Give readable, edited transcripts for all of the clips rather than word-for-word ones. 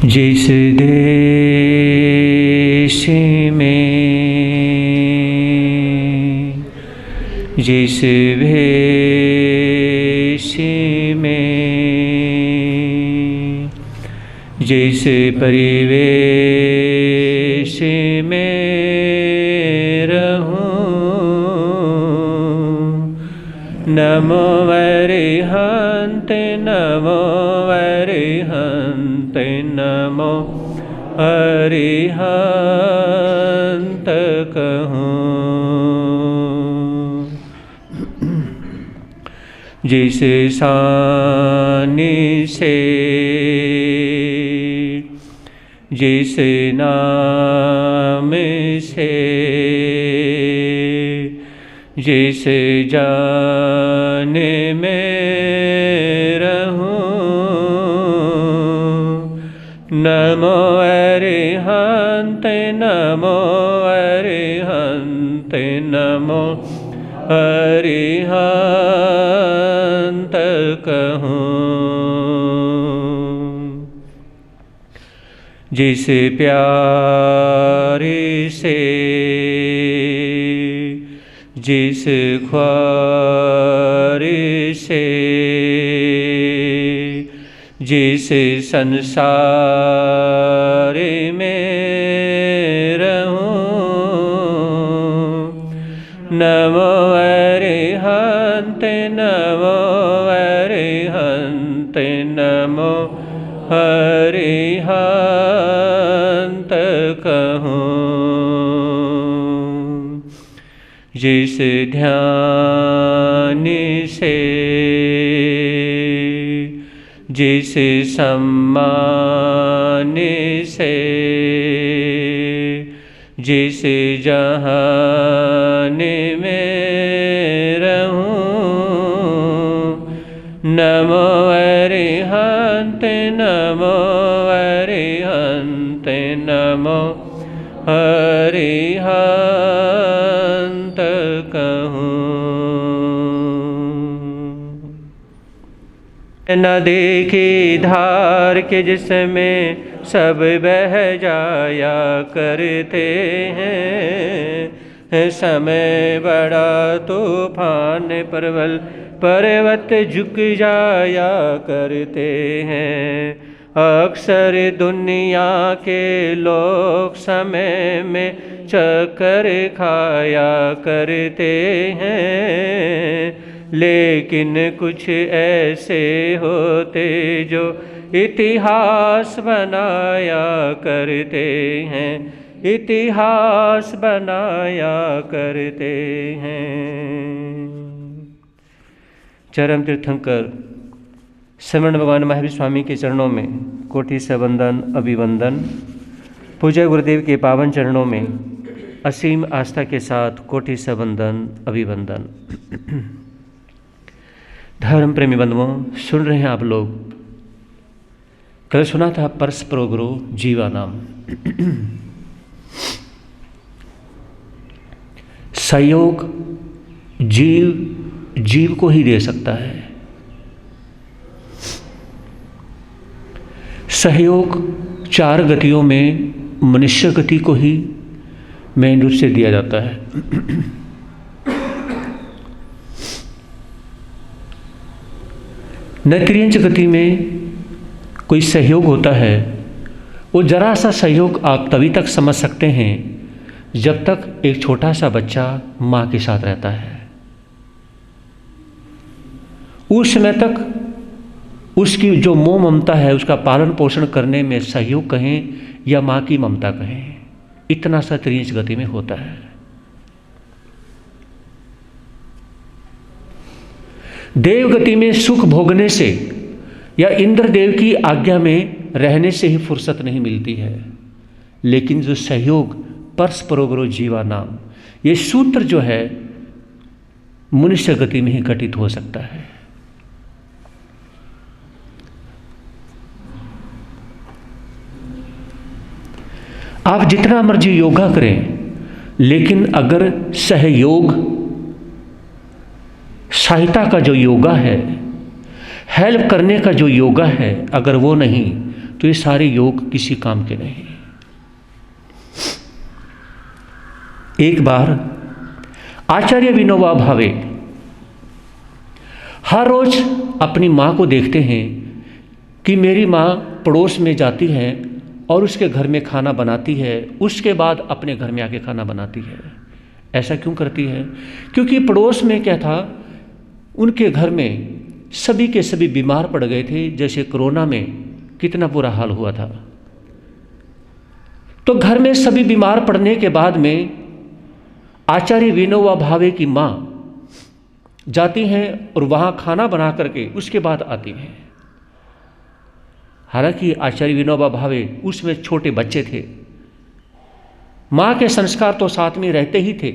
जिस देश में, जिस भेष में, जिस परिवेश में रहूं, नमो अरिहंत, नमो अरिहंत, नमो अरिहंत कहूं। जिस सानी से, जिस नाम से, जिस जान में रहूं, नमो अरिहंत, नमो अरिहंत, नमो अरिहंत कहूं। जिस प्यार से, जिस ख्वार से, जिस संसार में रहूं, नमो अरिहंत, नमो अरिहंत, नमो अरिहंत कहूं। जिस ध्यान से, जिस सम्मान से, जिस जहान में रहूं, नमो अरिहंत, नमो अरिहंत, नमो अरिहंत कहूं। नदी की धार के जिसमें सब बह जाया करते हैं, समय बड़ा तूफान प्रबल पर्वत झुक जाया करते हैं। अक्सर दुनिया के लोग समय में चक्कर खाया करते हैं, लेकिन कुछ ऐसे होते जो इतिहास बनाया करते हैं, इतिहास बनाया करते हैं। चरम तीर्थंकर श्रवण भगवान महावीर स्वामी के चरणों में कोटि से वंदन अभिवंदन। पूज्य गुरुदेव के पावन चरणों में असीम आस्था के साथ कोटि से वंदन अभिवंदन। धर्म प्रेमी बंधुओं, सुन रहे हैं आप लोग, कल सुना था परस्परो गुरु जीवानाम। सहयोग जीव को ही दे सकता है। सहयोग चार गतियों में मनुष्य गति को ही मेन रूप से दिया जाता है। नैत्रियंच गति में कोई सहयोग होता है, वो जरा सा सहयोग आप तभी तक समझ सकते हैं जब तक एक छोटा सा बच्चा माँ के साथ रहता है। उस समय तक उसकी जो मोह ममता है, उसका पालन पोषण करने में सहयोग कहें या माँ की ममता कहें, इतना सा त्रिंच गति में होता है। देव गति में सुख भोगने से या इंद्रदेव की आज्ञा में रहने से ही फुर्सत नहीं मिलती है, लेकिन जो सहयोग परस्परो गुरु जीवा नाम, ये सूत्र जो है मनुष्य गति में ही घटित हो सकता है। आप जितना मर्जी योगा करें, लेकिन अगर सहयोग सहायता का जो योगा है हेल्प करने का जो योगा है, अगर वो नहीं तो ये सारे योग किसी काम के नहीं। एक बार आचार्य विनोबा भावे हर रोज अपनी माँ को देखते हैं कि मेरी माँ पड़ोस में जाती है और उसके घर में खाना बनाती है, उसके बाद अपने घर में आके खाना बनाती है। ऐसा क्यों करती है? क्योंकि पड़ोस में क्या था, उनके घर में सभी के सभी बीमार पड़ गए थे। जैसे कोरोना में कितना बुरा हाल हुआ था, तो घर में सभी बीमार पड़ने के बाद में आचार्य विनोबा भावे की माँ जाती हैं और वहाँ खाना बना करके उसके बाद आती हैं। हालांकि आचार्य विनोबा भावे उसमें छोटे बच्चे थे, माँ के संस्कार तो साथ में रहते ही थे।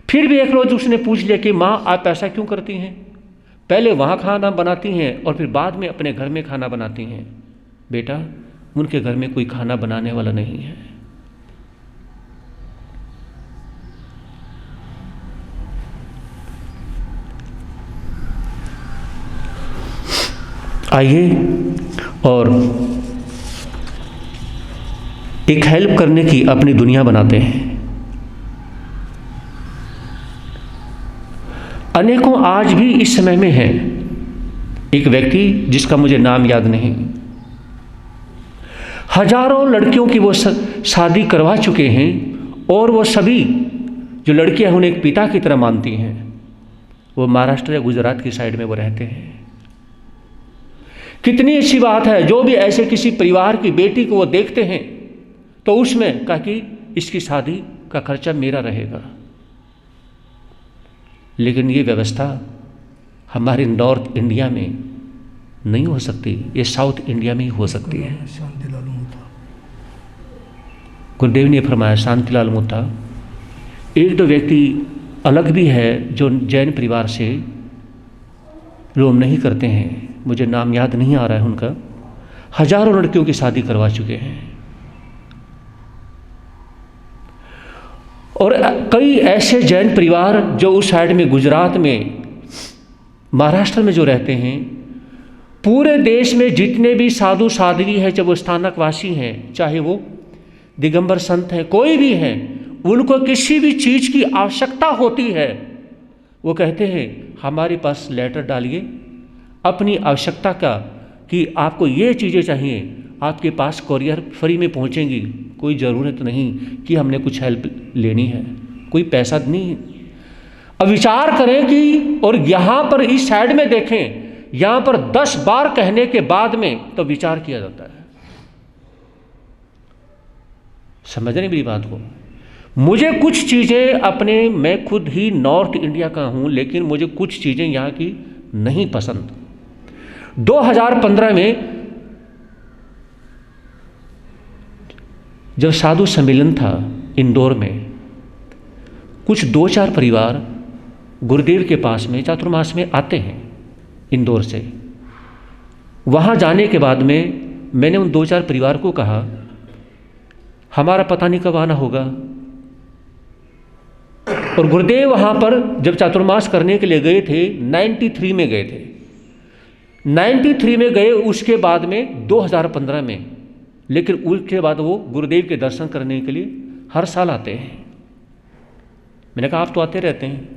फिर भी एक रोज उसने पूछ लिया कि माँ आप ऐसा क्यों करती हैं? पहले वहाँ खाना बनाती हैं और फिर बाद में अपने घर में खाना बनाती हैं। बेटा, उनके घर में कोई खाना बनाने वाला नहीं है। आइए और एक हेल्प करने की अपनी दुनिया बनाते हैं। अनेकों आज भी इस समय में हैं। एक व्यक्ति जिसका मुझे नाम याद नहीं, हजारों लड़कियों की वो शादी करवा चुके हैं और वो सभी जो लड़कियां उन्हें एक पिता की तरह मानती हैं, वो महाराष्ट्र या गुजरात की साइड में वो रहते हैं। कितनी अच्छी बात है, जो भी ऐसे किसी परिवार की बेटी को वो देखते हैं तो उसमें कहा कि इसकी शादी का खर्चा मेरा रहेगा। लेकिन ये व्यवस्था हमारे नॉर्थ इंडिया में नहीं हो सकती, ये साउथ इंडिया में ही हो सकती है। गुरुदेव ने फरमाया, शांतिलाल मुत्ता। एक दो व्यक्ति अलग भी है जो जैन परिवार से रोम नहीं करते हैं, मुझे नाम याद नहीं आ रहा है उनका। हजारों लड़कियों की शादी करवा चुके हैं और कई ऐसे जैन परिवार जो उस साइड में गुजरात में, महाराष्ट्र में जो रहते हैं, पूरे देश में जितने भी साधु साध्वी हैं, चाहे वो स्थानकवासी हैं, चाहे वो दिगंबर संत हैं, कोई भी हैं, उनको किसी भी चीज़ की आवश्यकता होती है, वो कहते हैं हमारे पास लेटर डालिए अपनी आवश्यकता का कि आपको ये चीज़ें चाहिए, आपके पास कोरियर फ्री में पहुंचेंगी। कोई ज़रूरत नहीं कि हमने कुछ हेल्प लेनी है, कोई पैसा नहीं। अब विचार करें कि, और यहाँ पर इस साइड में देखें, यहाँ पर 10 बार कहने के बाद में तो विचार किया जाता है। समझ रहे मेरी बात को? मुझे कुछ चीज़ें अपने, मैं खुद ही नॉर्थ इंडिया का हूँ, लेकिन मुझे कुछ चीज़ें यहाँ की नहीं पसंद। 2015 में जब साधु सम्मेलन था इंदौर में, कुछ 2-4 परिवार गुरुदेव के पास में चातुर्मास में आते हैं इंदौर से। वहाँ जाने के बाद में मैंने उन 2-4 परिवार को कहा, हमारा पता नहीं कब आना होगा। और गुरुदेव वहाँ पर जब चातुर्मास करने के लिए गए थे, 93 में गए थे, 93 में गए, उसके बाद में 2015 में, लेकिन उसके बाद वो गुरुदेव के दर्शन करने के लिए हर साल आते हैं। मैंने कहा आप तो आते रहते हैं,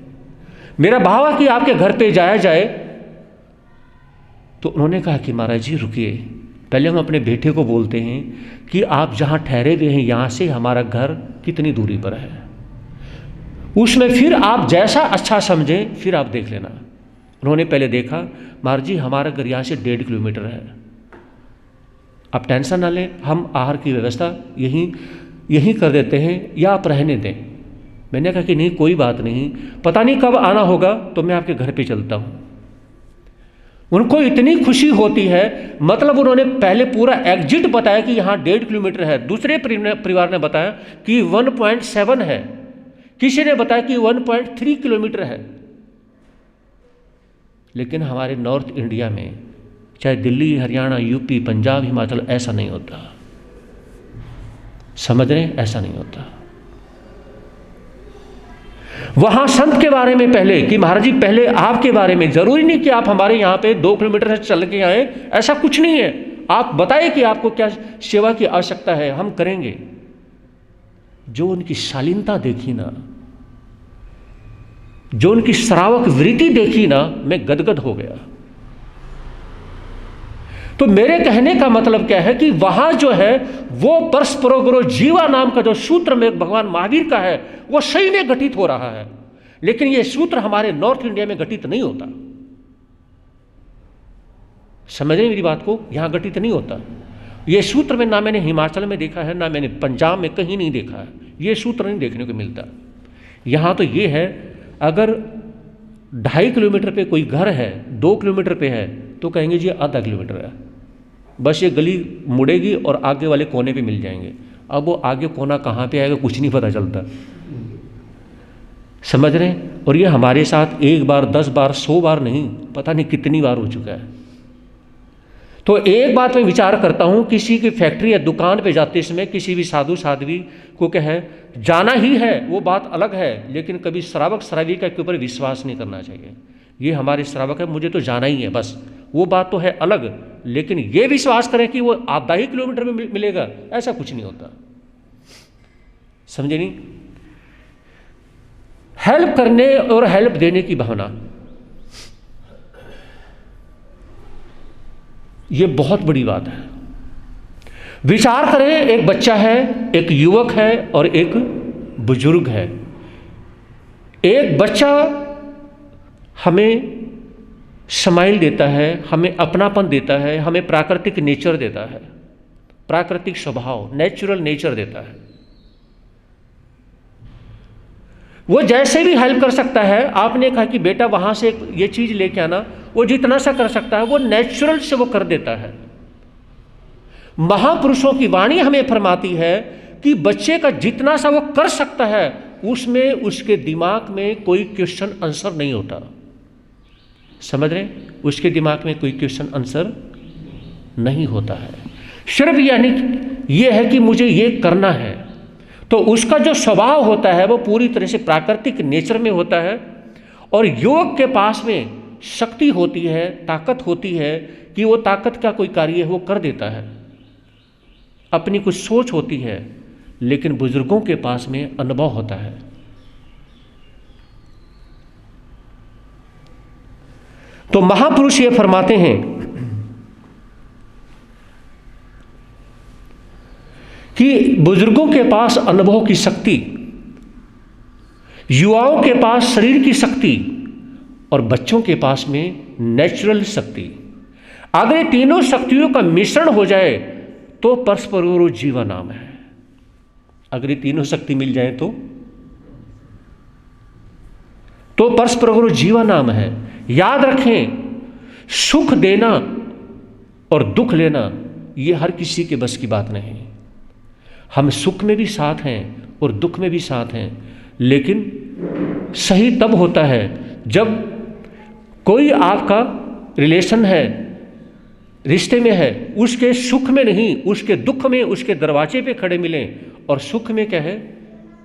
मेरा भाव है कि आपके घर पे जाया जाए। तो उन्होंने कहा कि महाराज जी रुकिए, पहले हम अपने बेटे को बोलते हैं कि आप जहाँ ठहरे हुए हैं यहाँ से हमारा घर कितनी दूरी पर है, उसमें फिर आप जैसा अच्छा समझें फिर आप देख लेना। उन्होंने पहले देखा, महाराज जी हमारा घर यहाँ से 1.5 किलोमीटर है, आप टेंशन ना लें, हम आहार की व्यवस्था यहीं कर देते हैं या आप रहने दें। मैंने कहा कि नहीं कोई बात नहीं, पता नहीं कब आना होगा तो मैं आपके घर पे चलता हूँ। उनको इतनी खुशी होती है, मतलब उन्होंने पहले पूरा एग्जिट बताया कि यहाँ 1.5 किलोमीटर है, दूसरे परिवार ने बताया कि 1.7 है, किसी ने बताया कि 1.3 किलोमीटर है। लेकिन हमारे नॉर्थ इंडिया में, चाहे दिल्ली, हरियाणा, यूपी, पंजाब, हिमाचल, ऐसा नहीं होता। समझ रहे हैं? ऐसा नहीं होता। वहां संत के बारे में पहले कि महाराज जी पहले आपके बारे में, जरूरी नहीं कि आप हमारे यहाँ पे 2 किलोमीटर से चल के आए, ऐसा कुछ नहीं है। आप बताइए कि आपको क्या सेवा की आवश्यकता है, हम करेंगे। जो उनकी शालीनता देखी ना, जो उनकी श्रावक वृत्ति देखी ना, मैं गदगद हो गया। तो मेरे कहने का मतलब क्या है कि वहां जो है वो परस्परो गुरु जीवा नाम का जो सूत्र में भगवान महावीर का है वो सही में घटित हो रहा है, लेकिन ये सूत्र हमारे नॉर्थ इंडिया में घटित नहीं होता। समझ रहे मेरी बात को? यहां घटित नहीं होता ये सूत्र में। ना मैंने हिमाचल में देखा है, ना मैंने पंजाब में कहीं नहीं देखा है। ये सूत्र नहीं देखने को मिलता। यहां तो ये है, अगर 2.5 किलोमीटर पे कोई घर है, 2 किलोमीटर पे है, तो कहेंगे जी आधा किलोमीटर है, बस ये गली मुड़ेगी और आगे वाले कोने पे मिल जाएंगे। अब वो आगे कोना कहाँ पे आएगा कुछ नहीं पता चलता। समझ रहे हैं? और ये हमारे साथ 1 बार, 10 बार, 100 बार नहीं, पता नहीं कितनी बार हो चुका है। तो एक बात मैं विचार करता हूँ, किसी की फैक्ट्री या दुकान पे जाते समय किसी भी साधु साध्वी को कहे जाना ही है, वो बात अलग है, लेकिन कभी श्रावक श्राविका के ऊपर विश्वास नहीं करना चाहिए। ये हमारे श्रावक है, मुझे तो जाना ही है बस, वो बात तो है अलग, लेकिन ये विश्वास करें कि वो आधा ही किलोमीटर में मिलेगा, ऐसा कुछ नहीं होता। समझे नहीं? हेल्प करने और हेल्प देने की भावना, ये बहुत बड़ी बात है। विचार करें, एक बच्चा है, एक युवक है और एक बुजुर्ग है। एक बच्चा हमें स्माइल देता है, हमें अपनापन देता है, हमें प्राकृतिक नेचर देता है, प्राकृतिक स्वभाव, नेचुरल नेचर देता है। वो जैसे भी हेल्प कर सकता है। आपने कहा कि बेटा वहां से ये चीज लेके आना, वो जितना सा कर सकता है वो नेचुरल से वो कर देता है। महापुरुषों की वाणी हमें फरमाती है कि बच्चे का जितना सा वो कर सकता है उसमें उसके दिमाग में कोई क्वेश्चन आंसर नहीं होता। समझ रहे? उसके दिमाग में कोई क्वेश्चन आंसर नहीं होता है। सिर्फ यानी ये है कि मुझे ये करना है, तो उसका जो स्वभाव होता है वो पूरी तरह से प्राकृतिक नेचर में होता है। और योग के पास में शक्ति होती है, ताकत होती है कि वो ताकत का कोई कार्य है वो कर देता है। अपनी कुछ सोच होती है, लेकिन बुजुर्गों के पास में अनुभव होता है। तो महापुरुष ये फरमाते हैं कि बुजुर्गों के पास अनुभव की शक्ति, युवाओं के पास शरीर की शक्ति और बच्चों के पास में नेचुरल शक्ति, अगर ये तीनों शक्तियों का मिश्रण हो जाए तो परस्पर गुरु जीवा नाम है। अगर ये तीनों शक्ति मिल जाए तो परस्पर गुरु जीवा नाम है। याद रखें, सुख देना और दुख लेना ये हर किसी के बस की बात नहीं। हम सुख में भी साथ हैं और दुख में भी साथ हैं, लेकिन सही तब होता है जब कोई आपका रिलेशन है, रिश्ते में है, उसके सुख में नहीं, उसके दुख में उसके दरवाजे पे खड़े मिलें। और सुख में क्या है,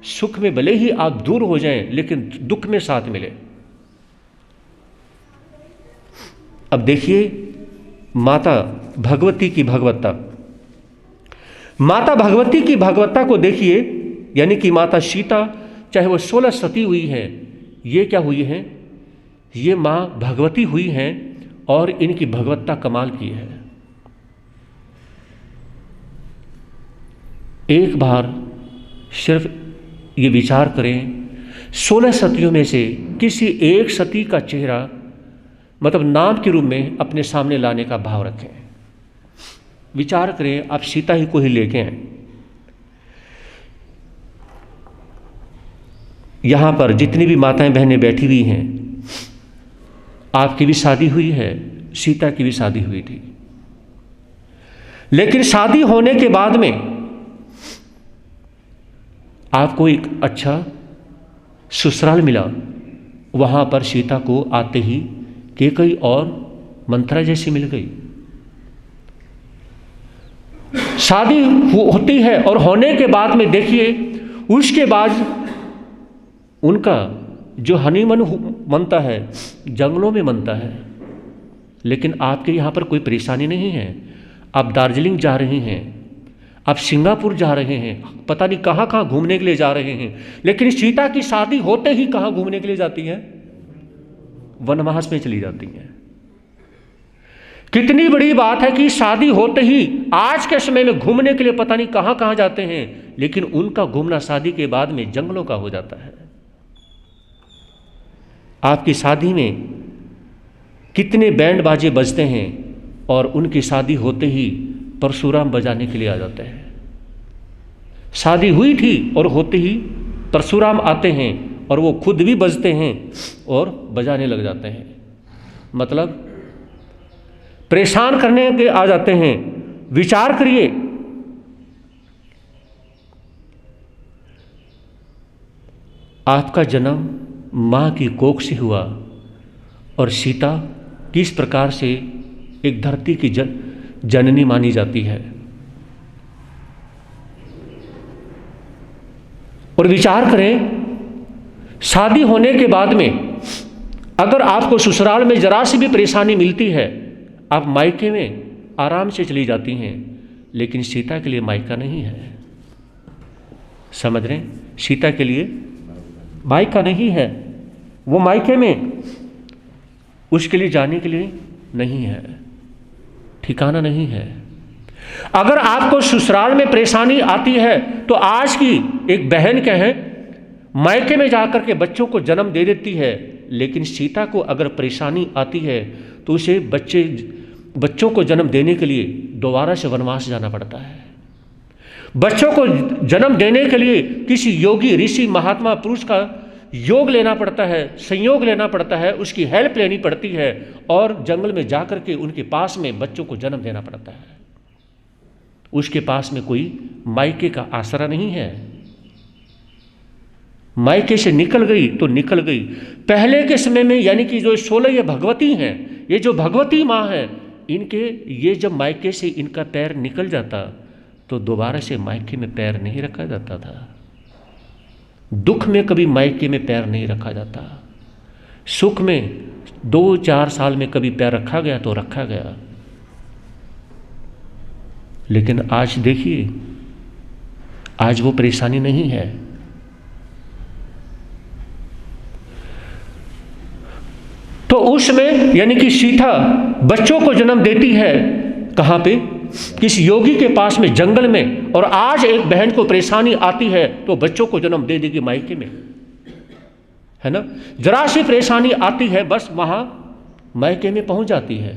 सुख में भले ही आप दूर हो जाएं लेकिन दुख में साथ मिले। अब देखिए माता भगवती की भगवत्ता, माता भगवती की भगवत्ता को देखिए, यानी कि माता सीता चाहे वो 16 सती हुई है, ये क्या हुई है, ये माँ भगवती हुई हैं और इनकी भगवत्ता कमाल की है। एक बार सिर्फ ये विचार करें, 16 सतियों में से किसी एक सती का चेहरा मतलब नाम के रूप में अपने सामने लाने का भाव रखें। विचार करें, आप सीता ही को ही लेके आए। यहां पर जितनी भी माताएं बहनें बैठी हुई हैं, आपकी भी शादी हुई है, सीता की भी शादी हुई थी, लेकिन शादी होने के बाद में आपको एक अच्छा ससुराल मिला। वहां पर सीता को आते ही कैकेयी और मंथरा जैसी मिल गई। शादी होती है और होने के बाद में देखिए उसके बाद उनका जो हनीमून मनता है जंगलों में मनता है। लेकिन आपके यहाँ पर कोई परेशानी नहीं है, आप दार्जिलिंग जा रहे हैं, आप सिंगापुर जा रहे हैं, पता नहीं कहाँ कहाँ घूमने के लिए जा रहे हैं, लेकिन सीता की शादी होते ही कहाँ घूमने के लिए जाती हैं? वनवास में चली जाती हैं। कितनी बड़ी बात है कि शादी होते ही आज के समय में घूमने के लिए पता नहीं कहाँ कहाँ जाते हैं, लेकिन उनका घूमना शादी के बाद में जंगलों का हो जाता है। आपकी शादी में कितने बैंड बाजे बजते हैं और उनकी शादी होते ही परशुराम बजाने के लिए आ जाते हैं। शादी हुई थी और होते ही परशुराम आते हैं और वो खुद भी बजते हैं और बजाने लग जाते हैं। मतलब परेशान करने के आ जाते हैं। विचार करिए, आपका जन्म मां की कोख से हुआ और सीता किस प्रकार से एक धरती की जननी मानी जाती है। और विचार करें, शादी होने के बाद में अगर आपको ससुराल में जरा सी भी परेशानी मिलती है, आप मायके में आराम से चली जाती हैं, लेकिन सीता के लिए मायका नहीं है। समझ रहे हैं? सीता के लिए मायका नहीं है, वो मायके में उसके लिए जाने के लिए नहीं है, ठिकाना नहीं है। अगर आपको ससुराल में परेशानी आती है तो आज की एक बहन कहे मायके में जाकर के बच्चों को जन्म दे देती है, लेकिन सीता को अगर परेशानी आती है तो उसे बच्चों को जन्म देने के लिए दोबारा से वनवास जाना पड़ता है। बच्चों को जन्म देने के लिए किसी योगी ऋषि महात्मा पुरुष का योग लेना पड़ता है, संयोग लेना पड़ता है, उसकी हेल्प लेनी पड़ती है और जंगल में जाकर के उनके पास में बच्चों को जन्म देना पड़ता है। उसके पास में कोई मायके का आसरा नहीं है। मायके से निकल गई तो निकल गई। पहले के समय में यानी कि जो 16 ये भगवती हैं, ये जो भगवती माँ है, इनके ये जब मायके से इनका पैर निकल जाता तो दोबारा से मायके में पैर नहीं रखा जाता था। दुख में कभी मायके में पैर नहीं रखा जाता, सुख में 2-4 साल में कभी पैर रखा गया तो रखा गया। लेकिन आज देखिए, आज वो परेशानी नहीं है। तो उसमें यानी कि सीता बच्चों को जन्म देती है कहाँ पे? किस योगी के पास में, जंगल में। और आज एक बहन को परेशानी आती है तो बच्चों को जन्म दे देगी मायके में, है ना? जरा सी परेशानी आती है बस वहां मायके में पहुंच जाती है।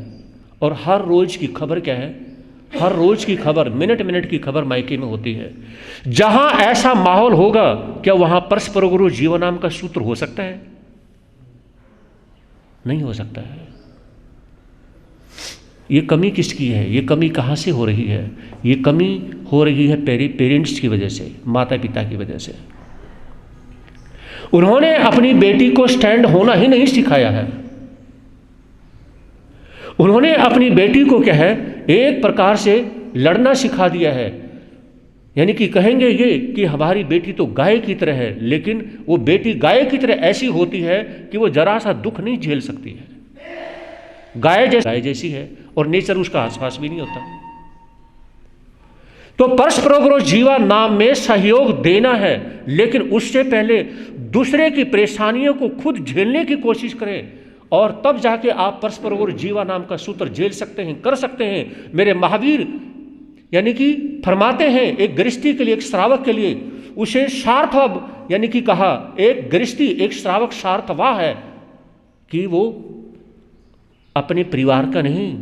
और हर रोज की खबर क्या है? हर रोज की खबर, मिनट मिनट की खबर मायके में होती है। जहां ऐसा माहौल होगा, क्या वहां परस्पर गुरु जीवन नाम का सूत्र हो सकता है? नहीं हो सकता है। ये कमी किसकी है? ये कमी कहाँ से हो रही है? ये कमी हो रही है पेरेंट्स की वजह से, माता पिता की वजह से। उन्होंने अपनी बेटी को स्टैंड होना ही नहीं सिखाया है। उन्होंने अपनी बेटी को क्या है, एक प्रकार से लड़ना सिखा दिया है। यानी कि कहेंगे ये कि हमारी बेटी तो गाय की तरह है, लेकिन वो बेटी गाय की तरह ऐसी होती है कि वो जरा सा दुख नहीं झेल सकती है। गाय जैसी है और नेचर उसका आसपास भी नहीं होता। तो परस्पर गुरु जीवा नाम में सहयोग देना है, लेकिन उससे पहले दूसरे की परेशानियों को खुद झेलने की कोशिश करें और तब जाके आप परस्पर गुरु जीवा नाम का सूत्र झेल सकते हैं, कर सकते हैं। मेरे महावीर यानी कि फरमाते हैं, एक गृहस्थी के लिए, एक श्रावक के लिए उसे सार्थ यानी कि कहा, एक गृहस्थी, एक श्रावक सार्थ वह है कि वो अपने परिवार का नहीं,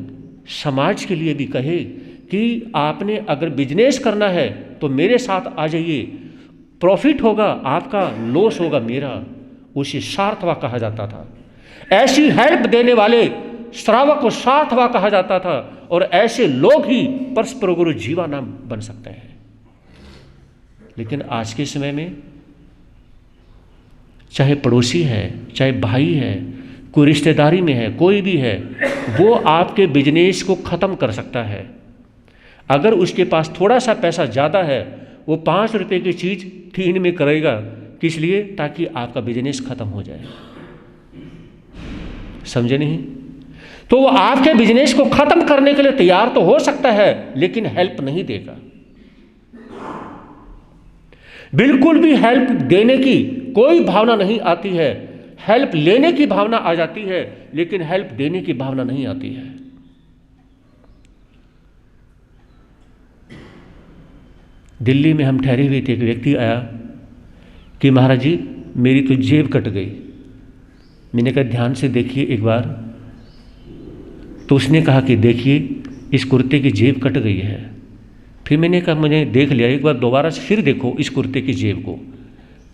समाज के लिए भी कहे कि आपने अगर बिजनेस करना है तो मेरे साथ आ जाइए, प्रॉफिट होगा आपका, लॉस होगा मेरा। उसे सार्थवा कहा जाता था। ऐसी हेल्प देने वाले श्रावक को सार्थवा कहा जाता था। और ऐसे लोग ही परस्पर गुरु जीवा नाम बन सकते हैं। लेकिन आज के समय में चाहे पड़ोसी है, चाहे भाई है, कोई रिश्तेदारी में है, कोई भी है, वो आपके बिजनेस को ख़त्म कर सकता है। अगर उसके पास थोड़ा सा पैसा ज़्यादा है, वो 5 रुपए की चीज़ 3 में करेगा, किस लिए? ताकि आपका बिजनेस खत्म हो जाए। समझे नहीं? तो वो आपके बिजनेस को खत्म करने के लिए तैयार तो हो सकता है, लेकिन हेल्प नहीं देगा। बिल्कुल भी हेल्प देने की कोई भावना नहीं आती है। हेल्प लेने की भावना आ जाती है, लेकिन हेल्प देने की भावना नहीं आती है। दिल्ली में हम ठहरे हुए थे, एक व्यक्ति आया कि महाराज जी मेरी तो जेब कट गई। मैंने कहा ध्यान से देखिए एक बार। तो उसने कहा कि देखिए इस कुर्ते की जेब कट गई है। फिर मैंने कहा मैंने देख लिया, एक बार दोबारा से फिर देखो इस कुर्ते की जेब को।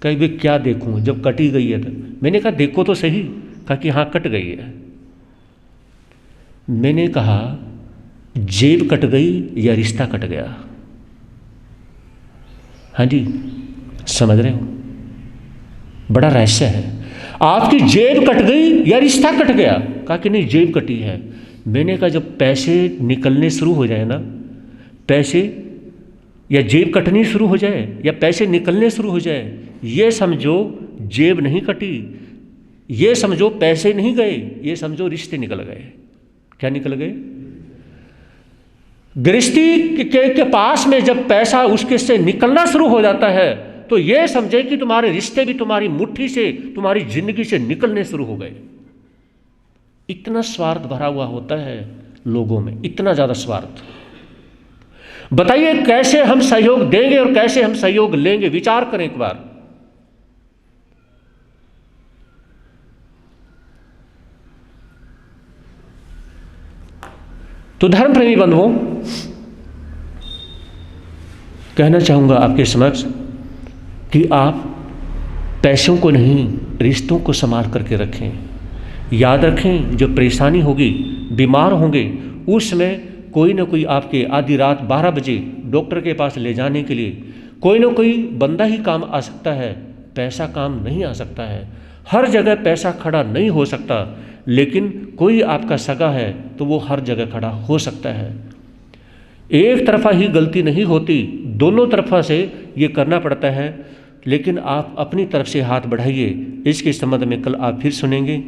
कहीं भी क्या देखूं जब कटी गई है तो। मैंने कहा देखो तो सही। कहा कि हाँ कट गई है। मैंने कहा जेब कट गई या रिश्ता कट गया? हाँ जी, समझ रहे हो? बड़ा रहस्य है। आपकी जेब कट गई या रिश्ता कट गया? कहा कि नहीं जेब कटी है। मैंने कहा जब पैसे निकलने शुरू हो जाए ना, पैसे या जेब कटनी शुरू हो जाए या पैसे निकलने शुरू हो जाए, ये समझो जेब नहीं कटी, ये समझो पैसे नहीं गए, ये समझो रिश्ते निकल गए। क्या निकल गए? गृहस्थी के पास में जब पैसा उसके से निकलना शुरू हो जाता है तो ये समझे कि तुम्हारे रिश्ते भी तुम्हारी मुट्ठी से, तुम्हारी जिंदगी से निकलने शुरू हो गए। इतना स्वार्थ भरा हुआ होता है लोगों में, इतना ज्यादा स्वार्थ। बताइए कैसे हम सहयोग देंगे और कैसे हम सहयोग लेंगे? विचार करें एक बार। तो धर्म प्रेमी बंधुओं, कहना चाहूंगा आपके समक्ष कि आप पैसों को नहीं, रिश्तों को संभाल करके रखें। याद रखें जो परेशानी होगी, बीमार होंगे, उस समय कोई ना कोई आपके आधी रात 12 बजे डॉक्टर के पास ले जाने के लिए कोई ना कोई बंदा ही काम आ सकता है। पैसा काम नहीं आ सकता है। हर जगह पैसा खड़ा नहीं हो सकता, लेकिन कोई आपका सगा है तो वो हर जगह खड़ा हो सकता है। एक तरफा ही गलती नहीं होती, दोनों तरफा से ये करना पड़ता है। लेकिन आप अपनी तरफ से हाथ बढ़ाइए। इसके संबंध में कल आप फिर सुनेंगे।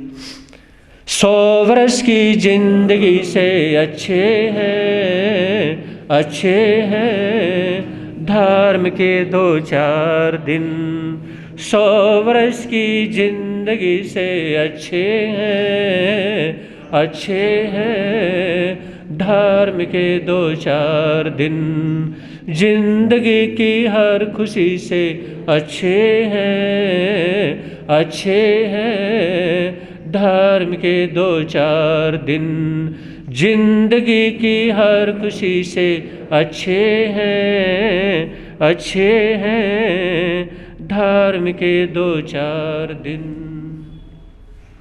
100 वर्ष की जिंदगी से अच्छे हैं धर्म के 2-4 दिन। 100 वर्ष की जिंदगी से अच्छे हैं धर्म के 2-4 दिन। जिंदगी की हर खुशी से अच्छे हैं धर्म के 2-4 दिन। जिंदगी की हर खुशी से अच्छे हैं धर्म के 2-4 दिन।